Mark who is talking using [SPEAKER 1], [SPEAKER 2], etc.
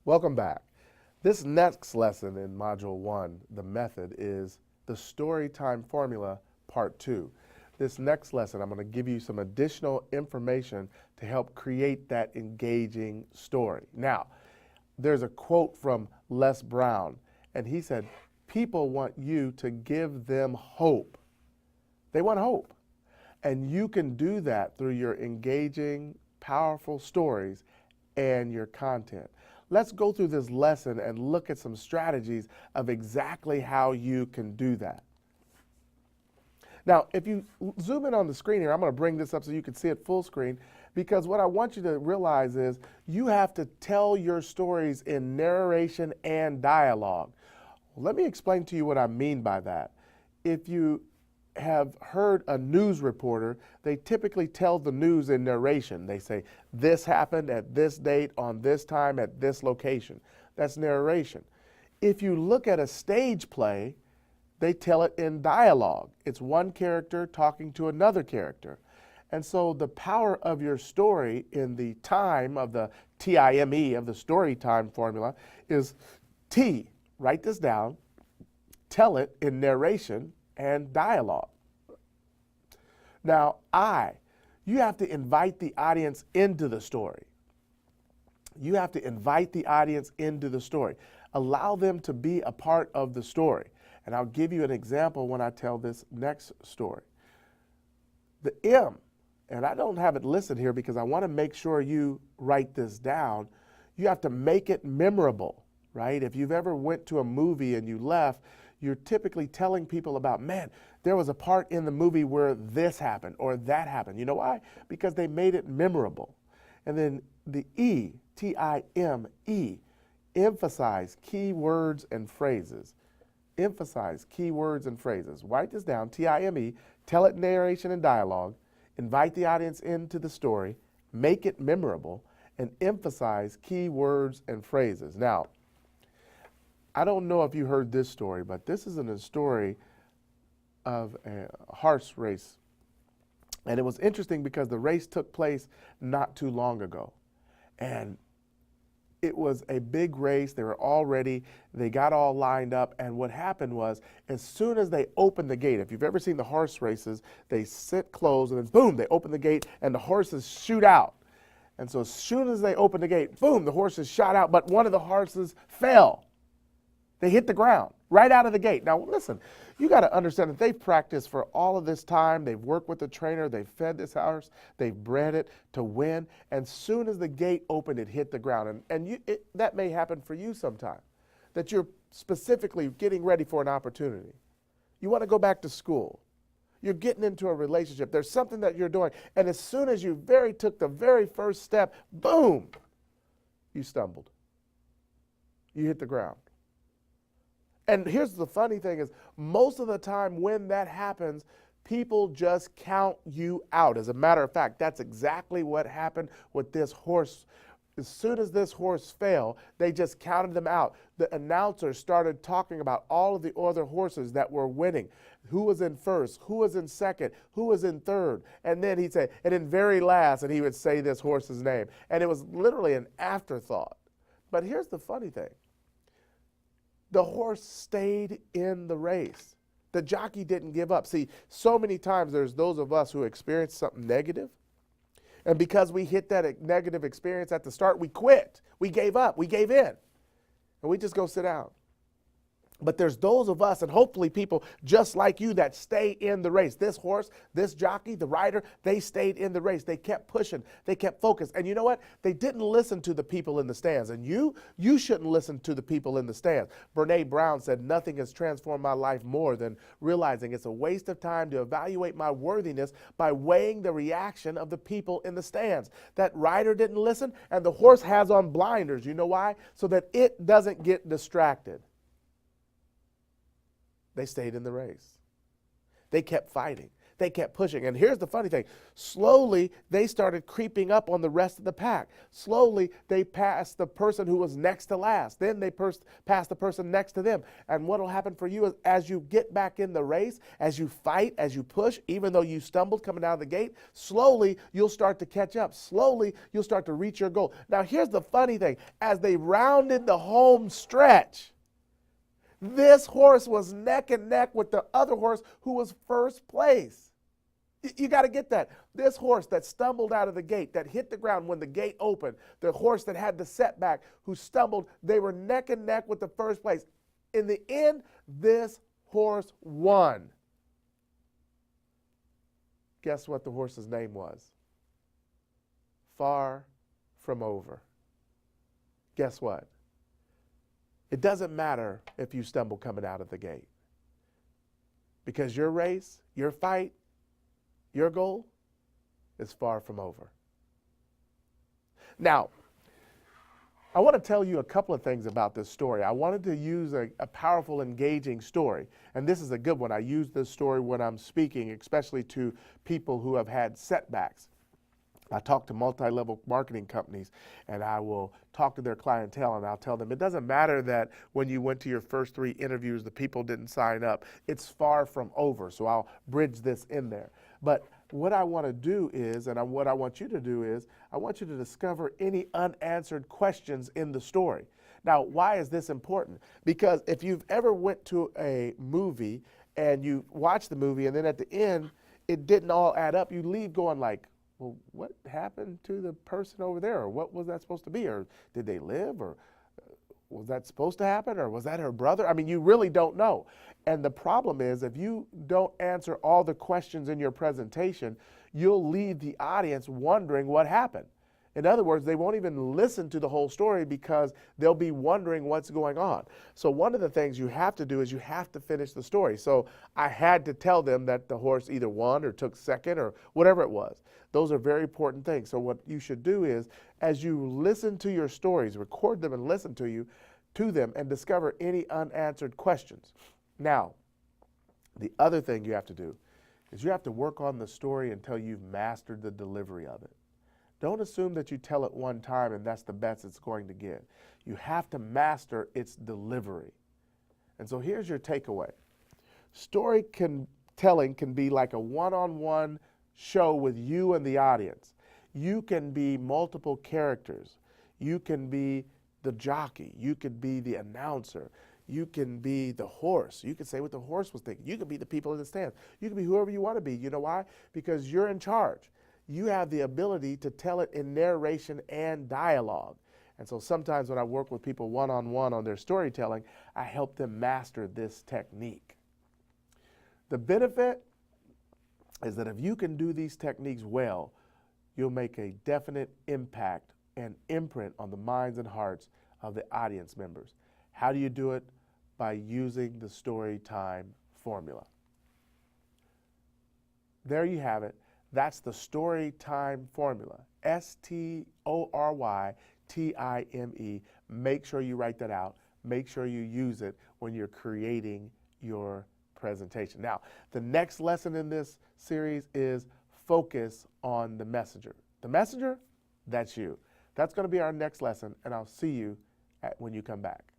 [SPEAKER 1] Welcome back. This next lesson in Module 1, the method, is the story time formula part 2. This next lesson, I'm going to give you some additional information to help create that engaging story. Now, there's a quote from Les Brown, and he said, people want you to give them hope. They want hope. And you can do that through your engaging, powerful stories and your content. Let's go through this lesson and look at some strategies of exactly how you can do that. Now, if you zoom in on the screen here, I'm going to bring this up so you can see it full screen, because what I want you to realize is you have to tell your stories in narration and dialogue. Let me explain to you what I mean by that. If you have heard a news reporter, they typically tell the news in narration. They say, this happened at this date, on this time, at this location. That's narration. If you look at a stage play, they tell it in dialogue. It's one character talking to another character. And so the power of your story in the time of the TIME, of the story time formula, is T, write this down, tell it in narration and dialogue. Now, I, you have to invite the audience into the story. You have to invite the audience into the story. Allow them to be a part of the story. And I'll give you an example when I tell this next story. The M, and I don't have it listed here because I want to make sure you write this down. You have to make it memorable, right? If you've ever went to a movie and you left, you're typically telling people about, man, there was a part in the movie where this happened or that happened. You know why? Because they made it memorable. And then the E, T-I-M-E, emphasize key words and phrases. Emphasize key words and phrases. Write this down, T-I-M-E, tell it in narration and dialogue, invite the audience into the story, make it memorable, and emphasize key words and phrases. Now, I don't know if you heard this story, but this is a story of a horse race. And it was interesting because the race took place not too long ago. And it was a big race. They were all ready. They got all lined up. And what happened was, as soon as they opened the gate, if you've ever seen the horse races, they sit closed and then boom, they open the gate and the horses shoot out. And so as soon as they opened the gate, boom, the horses shot out, but one of the horses fell. They hit the ground right out of the gate. Now, listen, you got to understand that they've practiced for all of this time. They've worked with the trainer. They've fed this horse. They've bred it to win. And soon as the gate opened, it hit the ground. And that may happen for you sometime, that you're specifically getting ready for an opportunity. You want to go back to school. You're getting into a relationship. There's something that you're doing. And as soon as you took the very first step, boom, you stumbled. You hit the ground. And here's the funny thing is, most of the time when that happens, people just count you out. As a matter of fact, that's exactly what happened with this horse. As soon as this horse fell, they just counted them out. The announcer started talking about all of the other horses that were winning. Who was in first, who was in second, who was in third. And then he'd say, and in very last, and he would say this horse's name. And it was literally an afterthought. But here's the funny thing. The horse stayed in the race. The jockey didn't give up. See, so many times there's those of us who experience something negative, and because we hit that negative experience at the start, we quit. We gave up. We gave in. And we just go sit down. But there's those of us, and hopefully people just like you, that stay in the race. This horse, this jockey, the rider, they stayed in the race. They kept pushing. They kept focused. And you know what? They didn't listen to the people in the stands. And you shouldn't listen to the people in the stands. Brene Brown said, nothing has transformed my life more than realizing it's a waste of time to evaluate my worthiness by weighing the reaction of the people in the stands. That rider didn't listen, and the horse has on blinders. You know why? So that it doesn't get distracted. They stayed in the race. They kept fighting. they kept pushing. And here's the funny thing. Slowly, they started creeping up on the rest of the pack. Slowly, they passed the person who was next to last. Then they passed the person next to them. And what will happen for you is as you get back in the race, as you fight, as you push, even though you stumbled coming out of the gate, slowly, you'll start to catch up. Slowly, you'll start to reach your goal. Now, here's the funny thing. As they rounded the home stretch, this horse was neck and neck with the other horse who was first place. You got to get that. This horse that stumbled out of the gate, that hit the ground when the gate opened, the horse that had the setback, who stumbled, they were neck and neck with the first place. In the end, this horse won. Guess what the horse's name was? Far From Over. Guess what? It doesn't matter if you stumble coming out of the gate, because your race, your fight, your goal is far from over. Now, I want to tell you a couple of things about this story. I wanted to use a powerful, engaging story, and this is a good one. I use this story when I'm speaking, especially to people who have had setbacks. I talk to multi-level marketing companies, and I will talk to their clientele, and I'll tell them it doesn't matter that when you went to your first 3 interviews, the people didn't sign up. It's far from over, so I'll bridge this in there. But what I want to do is, and what I want you to do is, I want you to discover any unanswered questions in the story. Now, why is this important? Because if you've ever went to a movie and you watch the movie, and then at the end, it didn't all add up, you leave going like, well, what happened to the person over there? Or what was that supposed to be? Or did they live? Or was that supposed to happen? Or was that her brother? I mean, you really don't know. And the problem is, if you don't answer all the questions in your presentation, you'll leave the audience wondering what happened. In other words, they won't even listen to the whole story because they'll be wondering what's going on. So one of the things you have to do is you have to finish the story. So I had to tell them that the horse either won or took second or whatever it was. Those are very important things. So what you should do is, as you listen to your stories, record them and listen to them and discover any unanswered questions. Now, the other thing you have to do is you have to work on the story until you've mastered the delivery of it. Don't assume that you tell it one time and that's the best it's going to get. You have to master its delivery. And so here's your takeaway. Storytelling can be like a one-on-one show with you and the audience. You can be multiple characters. You can be the jockey. You could be the announcer. You can be the horse. You can say what the horse was thinking. You can be the people in the stands. You can be whoever you want to be. You know why? Because you're in charge. You have the ability to tell it in narration and dialogue. And so sometimes when I work with people one-on-one on their storytelling, I help them master this technique. The benefit is that if you can do these techniques well, you'll make a definite impact and imprint on the minds and hearts of the audience members. How do you do it? By using the story time formula. There you have it. That's the story time formula. STORYTIME. Make sure you write that out. Make sure you use it when you're creating your presentation. Now, the next lesson in this series is focus on the messenger. The messenger, that's you. That's going to be our next lesson, and I'll see you when you come back.